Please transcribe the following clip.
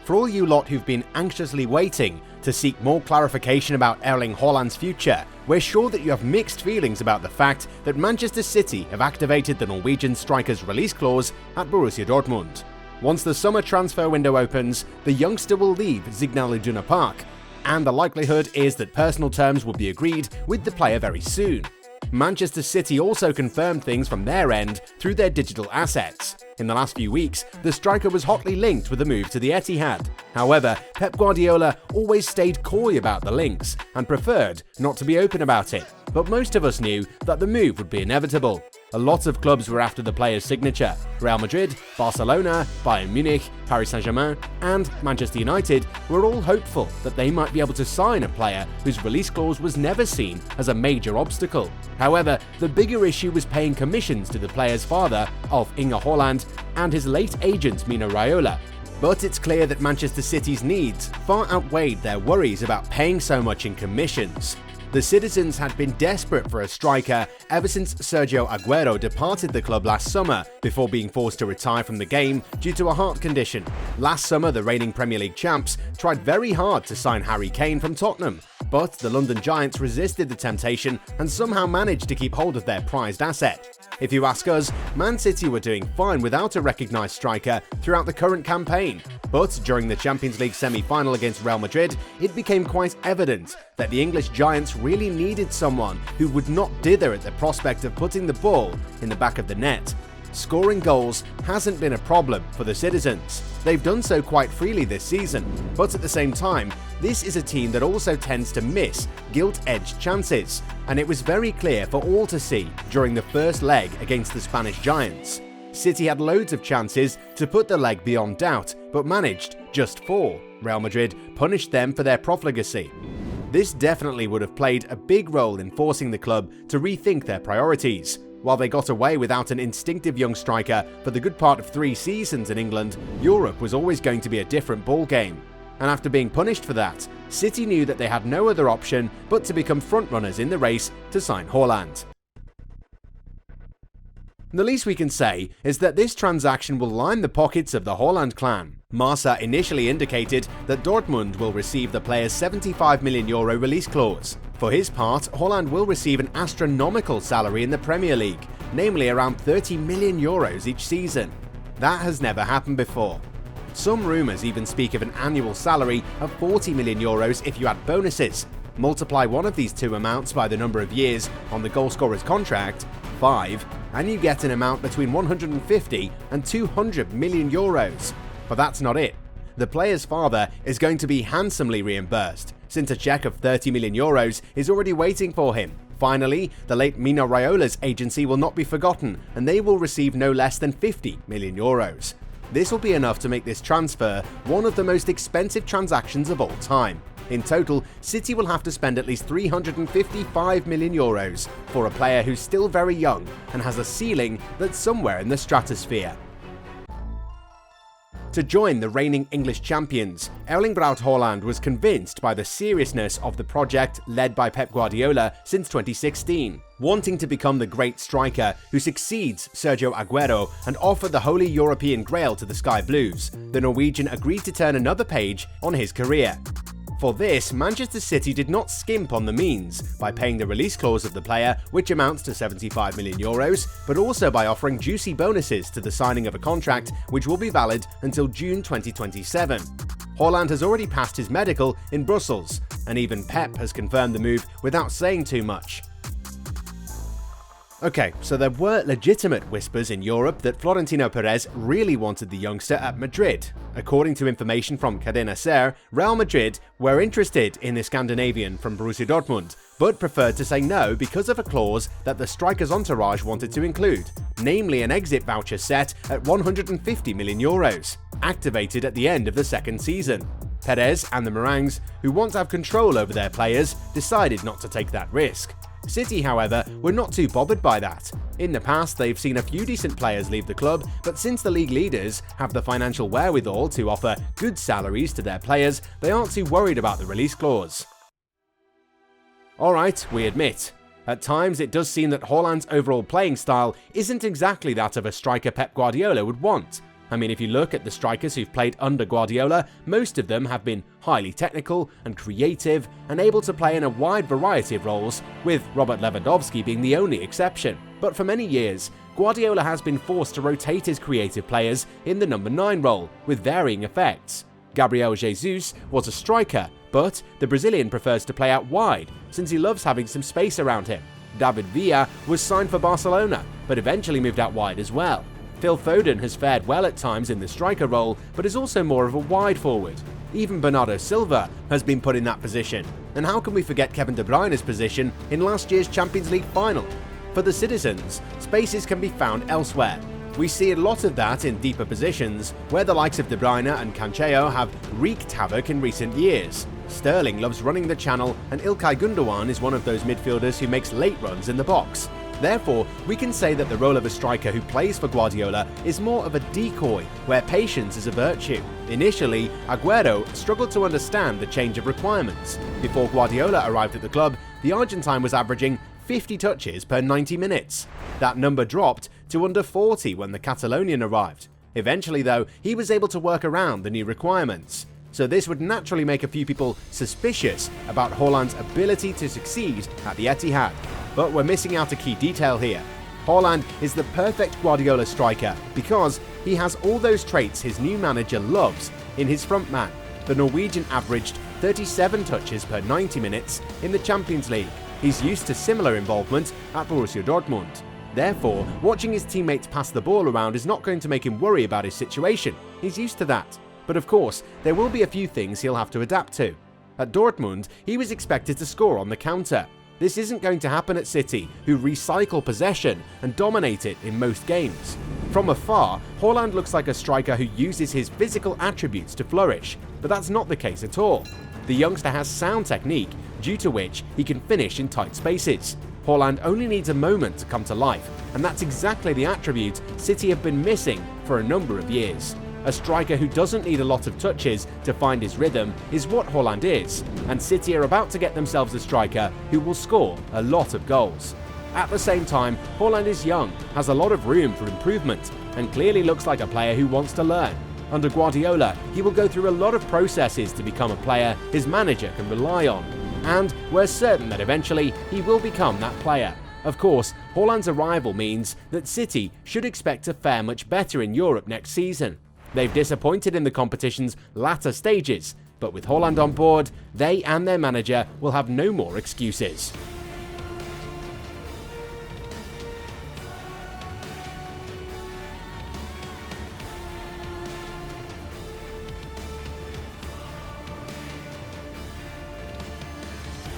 For all you lot who've been anxiously waiting to seek more clarification about Erling Haaland's future, we're sure that you have mixed feelings about the fact that Manchester City have activated the Norwegian striker's release clause at Borussia Dortmund. Once the summer transfer window opens, the youngster will leave Signal Iduna Park, and the likelihood is that personal terms will be agreed with the player very soon. Manchester City also confirmed things from their end through their digital assets. In the last few weeks, the striker was hotly linked with a move to the Ettihad. However, Pep Guardiola always stayed coy about the links and preferred not to be open about it. But most of us knew that the move would be inevitable. A lot of clubs were after the player's signature. Real Madrid, Barcelona, Bayern Munich, Paris Saint-Germain, and Manchester United were all hopeful that they might be able to sign a player whose release clause was never seen as a major obstacle. However, the bigger issue was paying commissions to the player's father of Erling Haaland and his late agent Mino Raiola. But it's clear that Manchester City's needs far outweighed their worries about paying so much in commissions. The citizens had been desperate for a striker ever since Sergio Aguero departed the club last summer before being forced to retire from the game due to a heart condition. Last summer, the reigning Premier League champs tried very hard to sign Harry Kane from Tottenham, but the London Giants resisted the temptation and somehow managed to keep hold of their prized asset. If you ask us, Man City were doing fine without a recognised striker throughout the current campaign. But during the Champions League semi-final against Real Madrid, it became quite evident that the English Giants really needed someone who would not dither at the prospect of putting the ball in the back of the net. Scoring goals hasn't been a problem for the citizens. They've done so quite freely this season, but at the same time, this is a team that also tends to miss gilt-edged chances, and it was very clear for all to see during the first leg against the Spanish Giants. City had loads of chances to put the leg beyond doubt, but managed just 4. Real Madrid punished them for their profligacy. This definitely would have played a big role in forcing the club to rethink their priorities. While they got away without an instinctive young striker for the good part of 3 seasons in England, Europe was always going to be a different ballgame. And after being punished for that, City knew that they had no other option but to become frontrunners in the race to sign Haaland. The least we can say is that this transaction will line the pockets of the Haaland clan. Marca initially indicated that Dortmund will receive the player's €75 million release clause. For his part, Haaland will receive an astronomical salary in the Premier League, namely around €30 million each season. That has never happened before. Some rumours even speak of an annual salary of €40 million if you add bonuses. Multiply one of these two amounts by the number of years on the goalscorer's contract, 5, and you get an amount between 150 and €200 million. But that's not it. The player's father is going to be handsomely reimbursed, since a cheque of €30 million is already waiting for him. Finally, the late Mino Raiola's agency will not be forgotten, and they will receive no less than €50 million. This will be enough to make this transfer one of the most expensive transactions of all time. In total, City will have to spend at least €355 million for a player who's still very young and has a ceiling that's somewhere in the stratosphere. To join the reigning English champions, Erling Braut Haaland was convinced by the seriousness of the project led by Pep Guardiola since 2016. Wanting to become the great striker who succeeds Sergio Aguero and offer the holy European grail to the Sky Blues, the Norwegian agreed to turn another page on his career. For this, Manchester City did not skimp on the means by paying the release clause of the player, which amounts to €75 million, but also by offering juicy bonuses to the signing of a contract which will be valid until June 2027. Haaland has already passed his medical in Brussels, and even Pep has confirmed the move without saying too much. Okay, so there were legitimate whispers in Europe that Florentino Perez really wanted the youngster at Madrid. According to information from Cadena Ser, Real Madrid were interested in the Scandinavian from Borussia Dortmund, but preferred to say no because of a clause that the striker's entourage wanted to include, namely an exit voucher set at €150 million, activated at the end of the second season. Perez and the Meringues, who want to have control over their players, decided not to take that risk. City, however, were not too bothered by that. In the past, they've seen a few decent players leave the club, but since the league leaders have the financial wherewithal to offer good salaries to their players, they aren't too worried about the release clause. Alright, we admit. At times, it does seem that Haaland's overall playing style isn't exactly that of a striker Pep Guardiola would want. I mean, if you look at the strikers who've played under Guardiola, most of them have been highly technical and creative and able to play in a wide variety of roles, with Robert Lewandowski being the only exception. But for many years, Guardiola has been forced to rotate his creative players in the number 9 role, with varying effects. Gabriel Jesus was a striker, but the Brazilian prefers to play out wide since he loves having some space around him. David Villa was signed for Barcelona, but eventually moved out wide as well. Phil Foden has fared well at times in the striker role, but is also more of a wide forward. Even Bernardo Silva has been put in that position. And how can we forget Kevin De Bruyne's position in last year's Champions League final? For the citizens, spaces can be found elsewhere. We see a lot of that in deeper positions, where the likes of De Bruyne and Cancelo have wreaked havoc in recent years. Sterling loves running the channel, and Ilkay Gundogan is one of those midfielders who makes late runs in the box. Therefore, we can say that the role of a striker who plays for Guardiola is more of a decoy, where patience is a virtue. Initially, Agüero struggled to understand the change of requirements. Before Guardiola arrived at the club, the Argentine was averaging 50 touches per 90 minutes. That number dropped to under 40 when the Catalonian arrived. Eventually, though, he was able to work around the new requirements. So this would naturally make a few people suspicious about Haaland's ability to succeed at the Ettihad. But we're missing out a key detail here. Haaland is the perfect Guardiola striker because he has all those traits his new manager loves in his front man. The Norwegian averaged 37 touches per 90 minutes in the Champions League. He's used to similar involvement at Borussia Dortmund. Therefore, watching his teammates pass the ball around is not going to make him worry about his situation. He's used to that. But of course, there will be a few things he'll have to adapt to. At Dortmund, he was expected to score on the counter. This isn't going to happen at City, who recycle possession and dominate it in most games. From afar, Haaland looks like a striker who uses his physical attributes to flourish, but that's not the case at all. The youngster has sound technique, due to which he can finish in tight spaces. Haaland only needs a moment to come to life, and that's exactly the attribute City have been missing for a number of years. A striker who doesn't need a lot of touches to find his rhythm is what Haaland is, and City are about to get themselves a striker who will score a lot of goals. At the same time, Haaland is young, has a lot of room for improvement, and clearly looks like a player who wants to learn. Under Guardiola, he will go through a lot of processes to become a player his manager can rely on, and we're certain that eventually he will become that player. Of course, Haaland's arrival means that City should expect to fare much better in Europe next season. They've disappointed in the competition's latter stages, but with Haaland on board, they and their manager will have no more excuses.